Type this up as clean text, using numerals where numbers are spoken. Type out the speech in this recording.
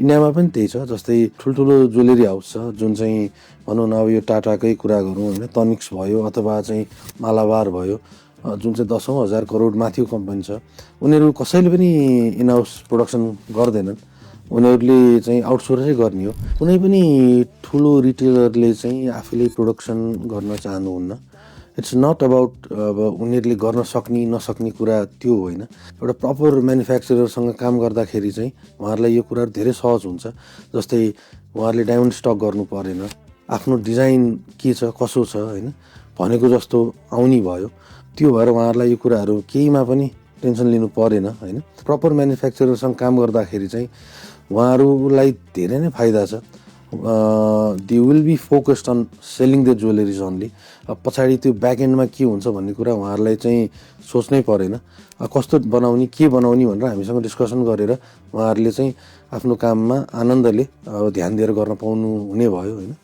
इन्डियामा पनि त्यही छ। जस्तै ठुल्ठुलो ज्वेलरी हाउस छ जुन चाहिँ भनौँ न अब यो टाटाकै कुरा गरौँ होइन, तनिक्स भयो अथवा चाहिँ मालाबार भयो, जुन चाहिँ 10,000 करोड माथिको कम्पनी छ। उनीहरू कसैले पनि इन हाउस प्रोडक्सन गर्दैनन्, उनीहरूले चाहिँ आउटसोर्सै गर्ने हो। कुनै पनि ठुलो रिटेलरले चाहिँ आफैले प्रोडक्सन गर्न चाहनुहुन्न। इट्स नट अबाउट अब उनीहरूले गर्न सक्ने नसक्ने कुरा त्यो होइन। एउटा प्रपर म्यानुफ्याक्चररसँग काम गर्दाखेरि चाहिँ उहाँहरूलाई यो कुराहरू धेरै सहज हुन्छ। जस्तै उहाँहरूले डायमन्ड स्टक गर्नु परेन, आफ्नो डिजाइन के छ कसो छ होइन भनेको जस्तो आउने भयो। त्यो भएर उहाँहरूलाई यो कुराहरू केहीमा पनि टेन्सन लिनु परेन होइन। प्रपर म्यानुफ्याक्चररसँग काम गर्दाखेरि चाहिँ उहाँहरूलाई धेरै नै फाइदा छ। They will be focused on selling the jewelleries only. पछाडि त्यो ब्याक एन्डमा के हुन्छ भन्ने कुरा उहाँहरूलाई चाहिँ सोच्नै परेन। कस्तो बनाउने के बनाउने भनेर हामीसँग डिस्कसन गरेर उहाँहरूले चाहिँ आफ्नो काममा आनन्दले ध्यान दिएर गर्न पाउनु हुने भयो होइन।